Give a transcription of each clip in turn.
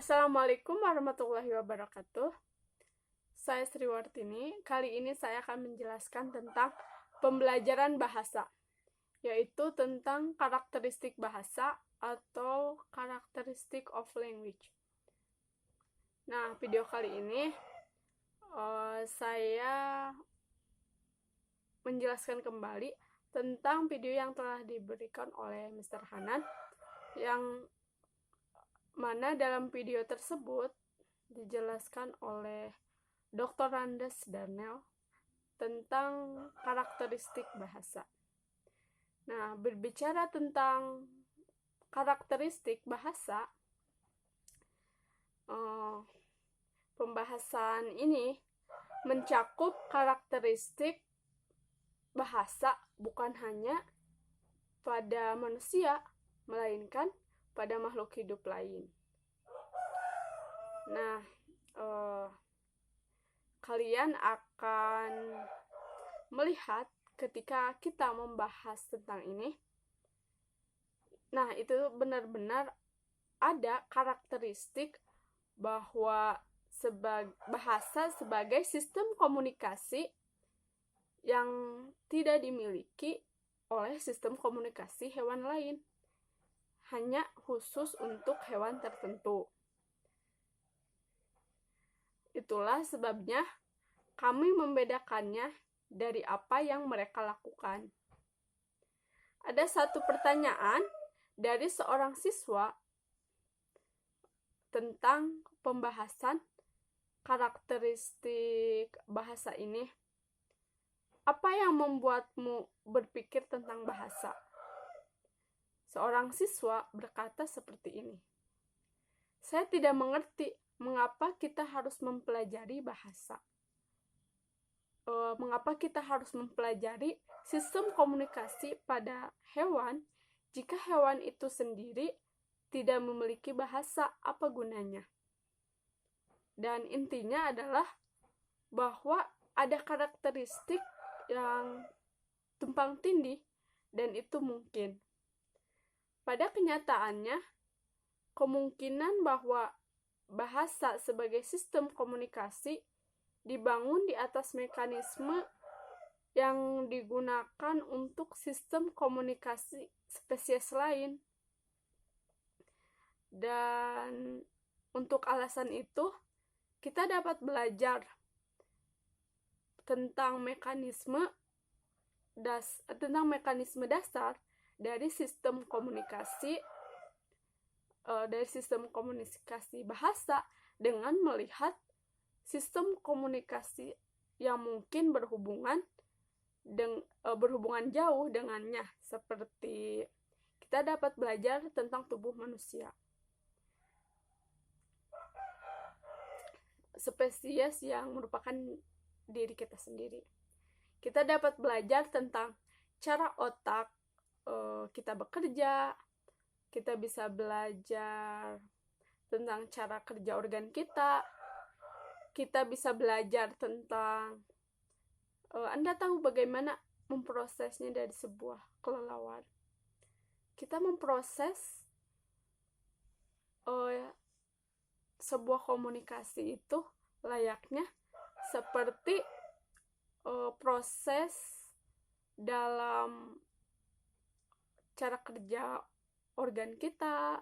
Assalamualaikum warahmatullahi wabarakatuh. Saya Sriwartini. Kali ini saya akan menjelaskan tentang pembelajaran bahasa, yaitu tentang karakteristik bahasa atau karakteristik of language. Nah, video kali ini saya menjelaskan kembali tentang video yang telah diberikan oleh Mr. Hanan, yang mana dalam video tersebut dijelaskan oleh Dr. Randes Darnell tentang karakteristik bahasa. Nah, berbicara tentang karakteristik bahasa, pembahasan ini mencakup karakteristik bahasa bukan hanya pada manusia, melainkan pada makhluk hidup lain. Nah, kalian akan melihat ketika kita membahas tentang ini. Nah, itu benar-benar ada karakteristik bahwa bahasa sebagai sistem komunikasi yang tidak dimiliki oleh sistem komunikasi hewan lain, hanya khusus untuk hewan tertentu. Itulah sebabnya kami membedakannya dari apa yang mereka lakukan. Ada satu pertanyaan dari seorang siswa tentang pembahasan karakteristik bahasa ini. Apa yang membuatmu berpikir tentang bahasa? Seorang siswa berkata seperti ini. Saya tidak mengerti mengapa kita harus mempelajari bahasa. Mengapa kita harus mempelajari sistem komunikasi pada hewan jika hewan itu sendiri tidak memiliki bahasa? Apa gunanya? Dan intinya adalah bahwa ada karakteristik yang tumpang tindih, dan itu mungkin. Pada kenyataannya, kemungkinan bahwa bahasa sebagai sistem komunikasi dibangun di atas mekanisme yang digunakan untuk sistem komunikasi spesies lain. Dan untuk alasan itu, kita dapat belajar tentang mekanisme dasar dari sistem komunikasi bahasa dengan melihat sistem komunikasi yang mungkin berhubungan jauh dengannya, seperti kita dapat belajar tentang tubuh manusia, spesies yang merupakan diri kita sendiri. Kita dapat belajar tentang cara otak kita bekerja. Kita bisa belajar tentang cara kerja organ kita. Kita bisa belajar tentang Anda tahu bagaimana memprosesnya dari sebuah kelelawar. Kita memproses sebuah komunikasi itu layaknya seperti proses dalam cara kerja organ kita,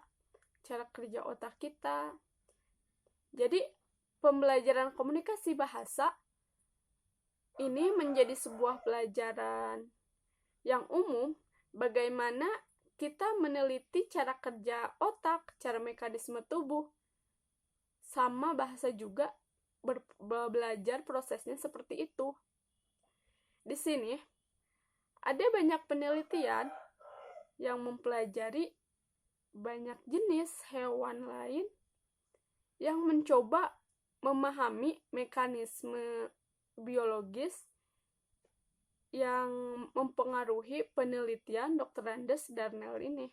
cara kerja otak kita. Jadi, pembelajaran komunikasi bahasa ini menjadi sebuah pelajaran yang umum bagaimana kita meneliti cara kerja otak, cara mekanisme tubuh. Sama bahasa juga belajar prosesnya seperti itu. Di sini ada banyak penelitian yang mempelajari banyak jenis hewan lain yang mencoba memahami mekanisme biologis yang mempengaruhi penelitian Dr. Randes Darnell ini.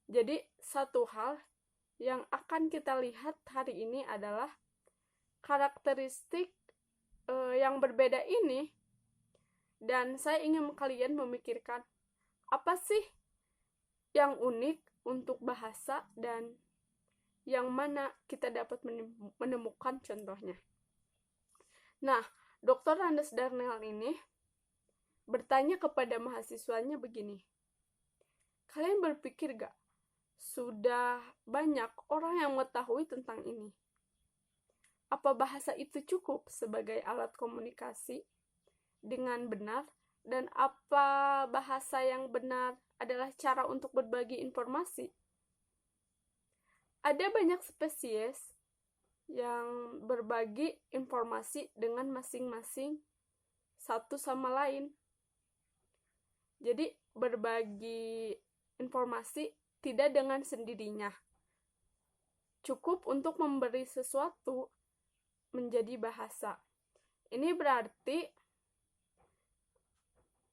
Jadi, satu hal yang akan kita lihat hari ini adalah karakteristik yang berbeda ini, dan saya ingin kalian memikirkan apa sih yang unik untuk bahasa dan yang mana kita dapat menemukan contohnya. Nah, Dr. Andes Darnell ini bertanya kepada mahasiswanya begini, kalian berpikir gak, sudah banyak orang yang mengetahui tentang ini? Apa bahasa itu cukup sebagai alat komunikasi dengan benar? Dan apa bahasa yang benar adalah cara untuk berbagi informasi? Ada banyak spesies yang berbagi informasi dengan masing-masing satu sama lain. Jadi berbagi informasi tidak dengan sendirinya. Cukup untuk memberi sesuatu menjadi bahasa. Ini berarti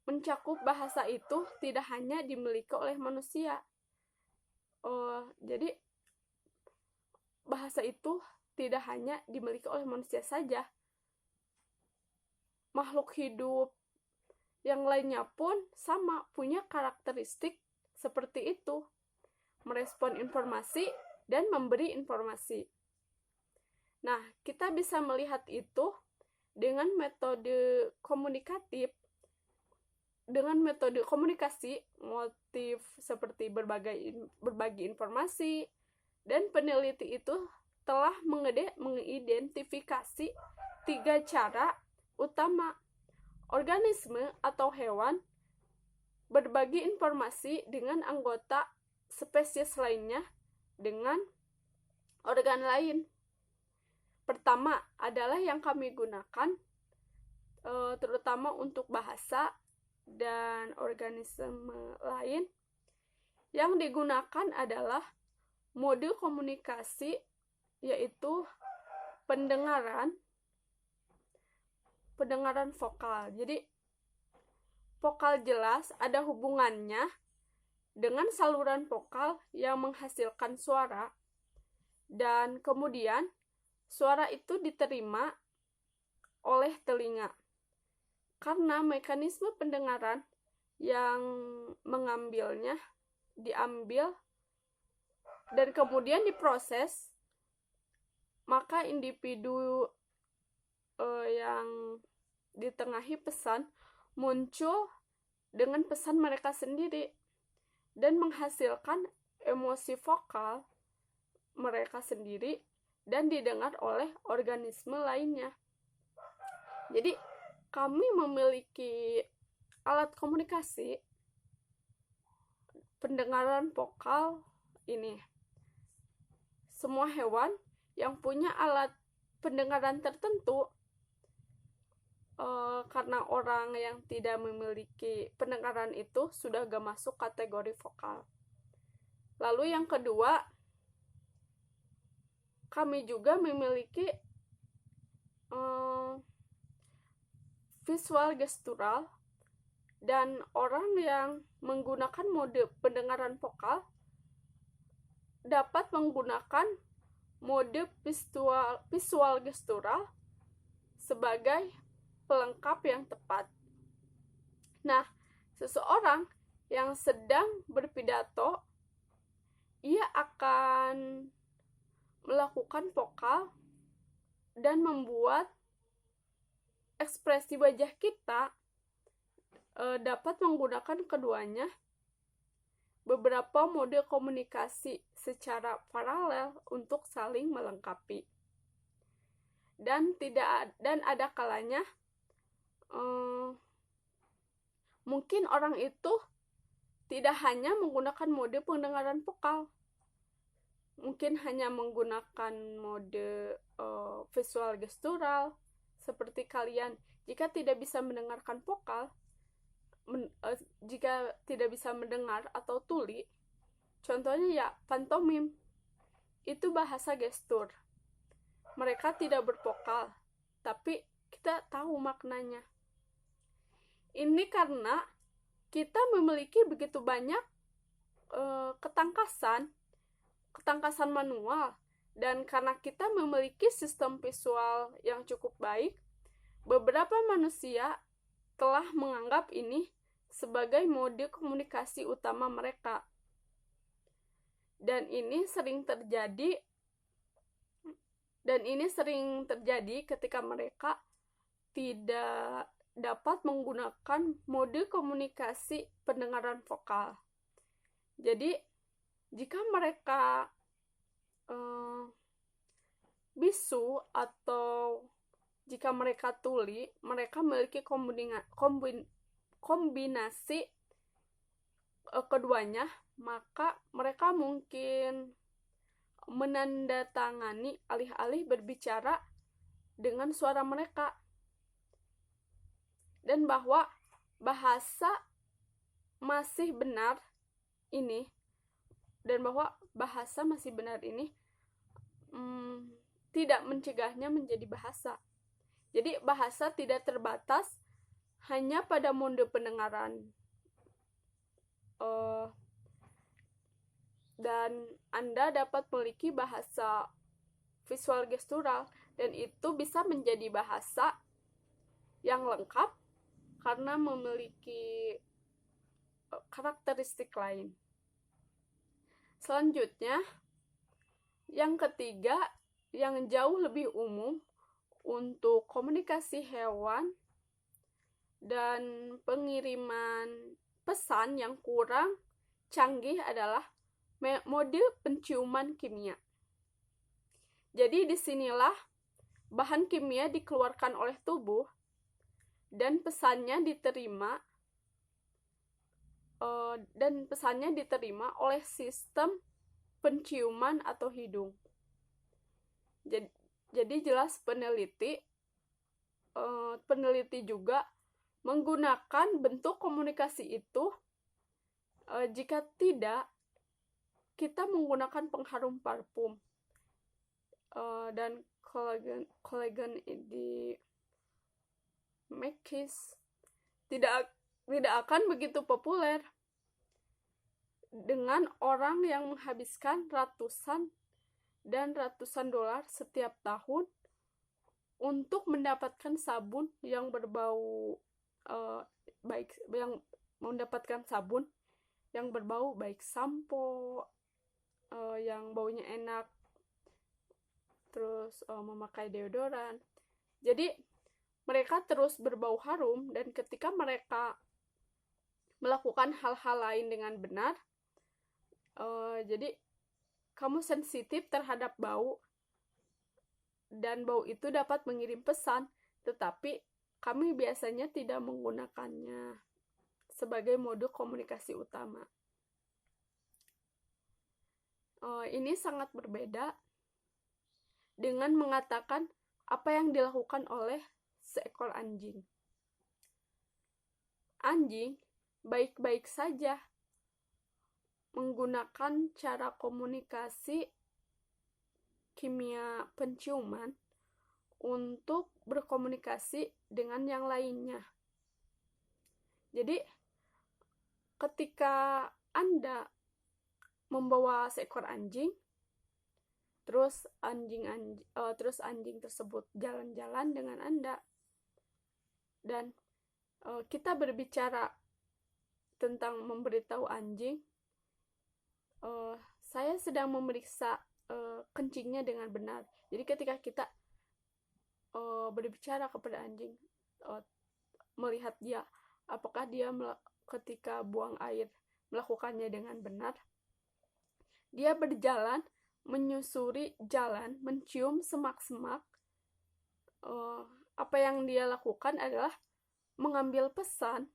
mencakup bahasa itu tidak hanya dimiliki oleh manusia. Jadi bahasa itu tidak hanya dimiliki oleh manusia saja. Makhluk hidup yang lainnya pun sama, punya karakteristik seperti itu. Merespon informasi dan memberi informasi. Nah, kita bisa melihat itu dengan metode komunikatif. Dengan metode komunikasi, motif seperti berbagi informasi, dan peneliti itu telah mengidentifikasi 3 cara utama organisme atau hewan berbagi informasi dengan anggota spesies lainnya dengan organ lain. Pertama adalah yang kami gunakan terutama untuk bahasa dan organisme lain. Yang digunakan adalah mode komunikasi, yaitu pendengaran vokal. Jadi vokal jelas ada hubungannya dengan saluran vokal yang menghasilkan suara, dan kemudian suara itu diterima oleh telinga. Karena mekanisme pendengaran yang mengambilnya diambil dan kemudian diproses, maka individu yang ditengahi pesan muncul dengan pesan mereka sendiri dan menghasilkan emosi vokal mereka sendiri dan didengar oleh organisme lainnya. Jadi kami memiliki alat komunikasi pendengaran vokal ini. Semua hewan yang punya alat pendengaran tertentu, karena orang yang tidak memiliki pendengaran itu sudah gak masuk kategori vokal. Lalu yang kedua, kami juga memiliki visual gestural, dan orang yang menggunakan mode pendengaran vokal dapat menggunakan mode visual gestural sebagai pelengkap yang tepat. Nah, seseorang yang sedang berpidato, ia akan melakukan vokal dan membuat ekspresi wajah kita dapat menggunakan keduanya. Beberapa mode komunikasi secara paralel untuk saling melengkapi. Dan ada kalanya mungkin orang itu tidak hanya menggunakan mode pendengaran vokal, mungkin hanya menggunakan mode visual gestural seperti kalian. Jika tidak bisa mendengarkan vokal, jika tidak bisa mendengar atau tuli, contohnya ya pantomim, itu bahasa gestur. Mereka tidak bervokal, tapi kita tahu maknanya. Ini karena kita memiliki begitu banyak ketangkasan manual, dan karena kita memiliki sistem visual yang cukup baik, beberapa manusia telah menganggap ini sebagai mode komunikasi utama mereka. Dan ini sering terjadi Dan ini sering terjadi ketika mereka tidak dapat menggunakan mode komunikasi pendengaran vokal. Jadi, jika mereka bisu atau jika mereka tuli, mereka memiliki kombinasi keduanya, maka mereka mungkin menandatangani alih-alih berbicara dengan suara mereka. Dan bahwa bahasa masih benar ini, tidak mencegahnya menjadi bahasa. Jadi bahasa tidak terbatas hanya pada mode pendengaran. Dan Anda dapat memiliki bahasa visual gestural, dan itu bisa menjadi bahasa yang lengkap karena memiliki karakteristik lain. Selanjutnya, yang ketiga, yang jauh lebih umum untuk komunikasi hewan dan pengiriman pesan yang kurang canggih adalah mode penciuman kimia. Jadi disinilah bahan kimia dikeluarkan oleh tubuh dan pesannya diterima oleh sistem penciuman atau hidung. Jadi jelas peneliti juga menggunakan bentuk komunikasi itu. Jika tidak, kita menggunakan pengharum parfum dan kolagen di Mekis tidak akan begitu populer dengan orang yang menghabiskan ratusan dolar setiap tahun untuk mendapatkan sabun yang berbau baik sampo yang baunya enak, terus memakai deodoran. Jadi mereka terus berbau harum, dan ketika mereka melakukan hal-hal lain dengan benar, jadi kamu sensitif terhadap bau, dan bau itu dapat mengirim pesan, tetapi kami biasanya tidak menggunakannya sebagai mode komunikasi utama. Ini sangat berbeda dengan mengatakan apa yang dilakukan oleh seekor anjing. Anjing baik-baik saja menggunakan cara komunikasi kimia penciuman untuk berkomunikasi dengan yang lainnya. Jadi, ketika Anda membawa seekor anjing, terus anjing tersebut jalan-jalan dengan Anda, dan kita berbicara tentang memberitahu anjing, saya sedang memeriksa kencingnya dengan benar. Jadi ketika kita berbicara kepada anjing, melihat dia apakah dia ketika buang air melakukannya dengan benar, dia berjalan menyusuri jalan, mencium semak-semak. Apa yang dia lakukan adalah mengambil pesan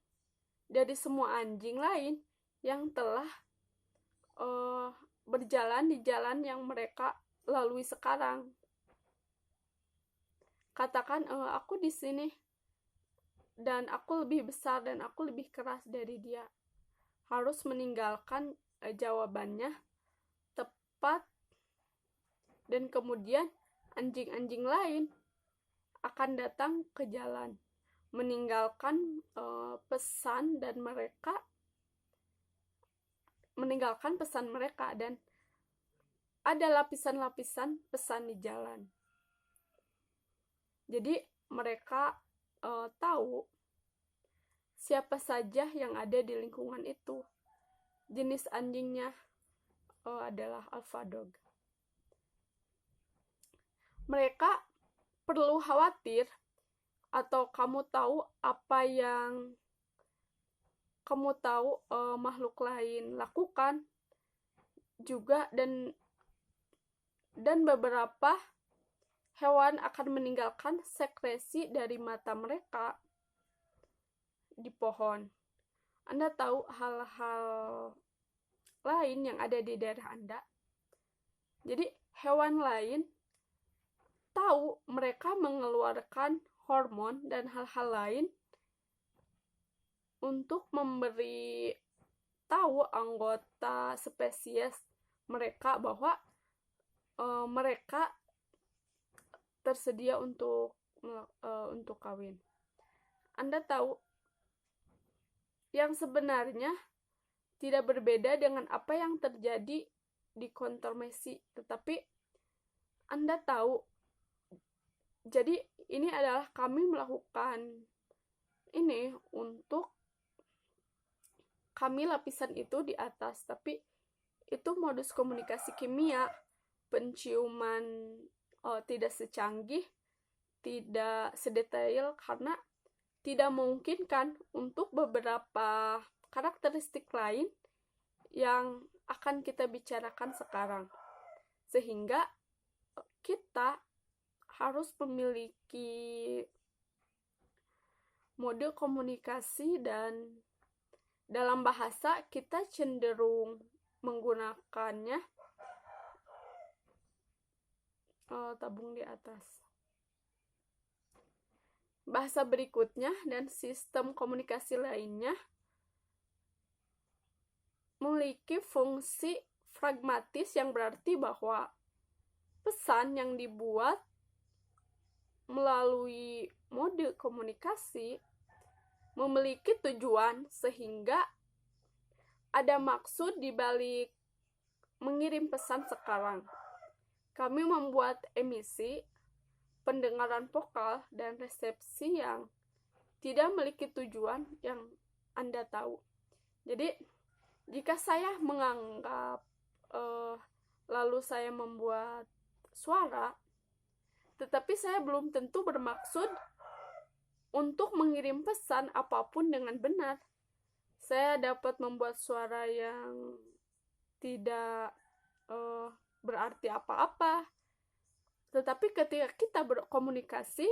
dari semua anjing lain yang telah berjalan di jalan yang mereka lalui sekarang. Katakan, aku di sini dan aku lebih besar dan aku lebih keras dari dia. Harus meninggalkan jawabannya tepat, dan kemudian anjing-anjing lain akan datang ke jalan, meninggalkan pesan mereka, dan ada lapisan-lapisan pesan di jalan. Jadi mereka tahu siapa saja yang ada di lingkungan itu. Jenis anjingnya adalah Alpha Dog. mereka perlu khawatir atau kamu tahu apa yang kamu tahu makhluk lain lakukan juga, dan beberapa hewan akan meninggalkan sekresi dari mata mereka di pohon. Anda tahu hal-hal lain yang ada di daerah Anda? Jadi hewan lain tahu mereka mengeluarkan hormon dan hal-hal lain untuk memberi tahu anggota spesies mereka bahwa mereka tersedia untuk kawin. Anda tahu yang sebenarnya tidak berbeda dengan apa yang terjadi di konfirmasi, tetapi Anda tahu, jadi ini adalah kami melakukan ini untuk kami lapisan itu di atas, tapi itu modus komunikasi kimia, penciuman tidak secanggih, tidak sedetail, karena tidak mungkin kan untuk beberapa karakteristik lain yang akan kita bicarakan sekarang. Sehingga kita harus memiliki mode komunikasi, dan dalam bahasa kita cenderung menggunakannya tabung di atas. Bahasa berikutnya dan sistem komunikasi lainnya memiliki fungsi pragmatis, yang berarti bahwa pesan yang dibuat melalui mode komunikasi memiliki tujuan, sehingga ada maksud di balik mengirim pesan sekarang. Kami membuat emisi, pendengaran vokal, dan resepsi yang tidak memiliki tujuan yang Anda tahu. Jadi, jika saya menganggap lalu saya membuat suara, tetapi saya belum tentu bermaksud untuk mengirim pesan apapun dengan benar. Saya dapat membuat suara yang tidak berarti apa-apa, tetapi ketika kita berkomunikasi,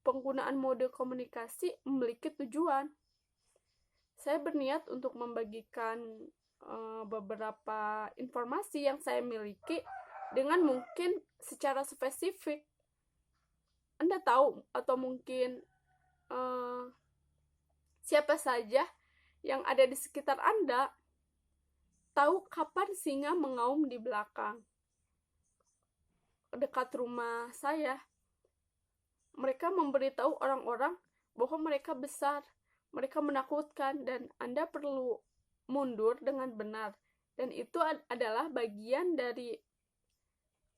penggunaan mode komunikasi memiliki tujuan. Saya berniat untuk membagikan beberapa informasi yang saya miliki dengan mungkin secara spesifik. Anda tahu, atau mungkin siapa saja yang ada di sekitar Anda tahu kapan singa mengaum di belakang. Dekat rumah saya, mereka memberitahu orang-orang bahwa mereka besar, mereka menakutkan, dan Anda perlu mundur dengan benar. Dan itu adalah bagian dari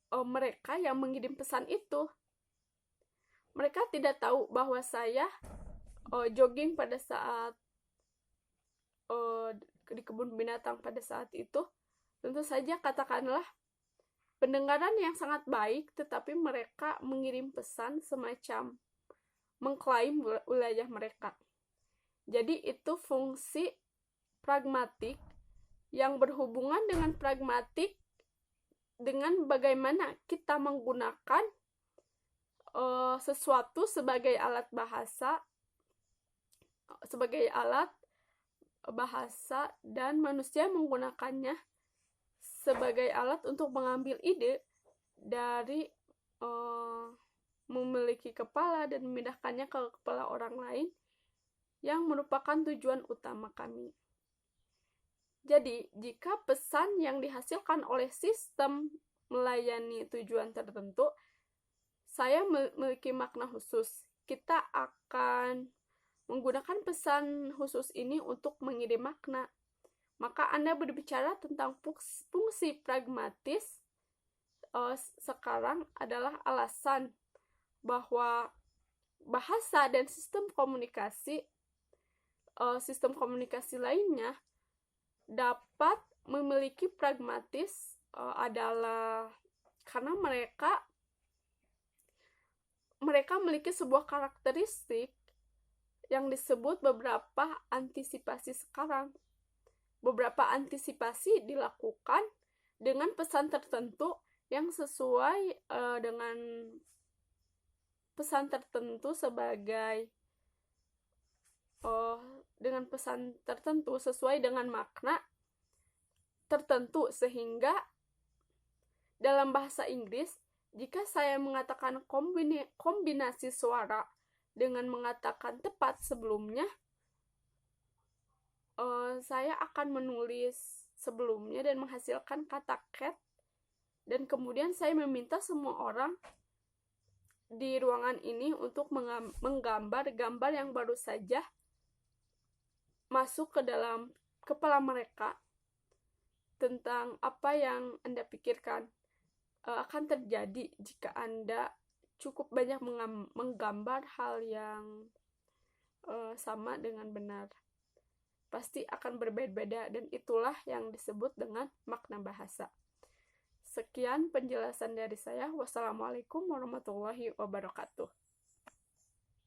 mereka yang mengirim pesan itu. Mereka tidak tahu bahwa saya jogging pada saat di kebun binatang pada saat itu. Tentu saja katakanlah pendengaran yang sangat baik, tetapi mereka mengirim pesan semacam mengklaim wilayah mereka. Jadi itu fungsi pragmatik yang berhubungan dengan pragmatik dengan bagaimana kita menggunakan sesuatu sebagai alat bahasa, dan manusia menggunakannya sebagai alat untuk mengambil ide dari memiliki kepala dan memindahkannya ke kepala orang lain, yang merupakan tujuan utama kami. Jadi, jika pesan yang dihasilkan oleh sistem melayani tujuan tertentu, saya memiliki makna khusus. Kita akan menggunakan pesan khusus ini untuk mengirim makna. Maka Anda berbicara tentang fungsi pragmatis sekarang adalah alasan bahwa bahasa dan sistem komunikasi lainnya dapat memiliki pragmatis adalah karena mereka mereka memiliki sebuah karakteristik yang disebut beberapa antisipasi sekarang. Beberapa antisipasi dilakukan dengan pesan tertentu yang sesuai dengan pesan tertentu dengan pesan tertentu sesuai dengan makna tertentu, sehingga dalam bahasa Inggris jika saya mengatakan kombinasi suara dengan mengatakan tepat sebelumnya, saya akan menulis sebelumnya dan menghasilkan kata cat, dan kemudian saya meminta semua orang di ruangan ini untuk menggambar gambar yang baru saja masuk ke dalam kepala mereka tentang apa yang Anda pikirkan akan terjadi jika Anda cukup banyak menggambar hal yang sama dengan benar. Pasti akan berbeda-beda, dan itulah yang disebut dengan makna bahasa. Sekian penjelasan dari saya. Wassalamualaikum warahmatullahi wabarakatuh.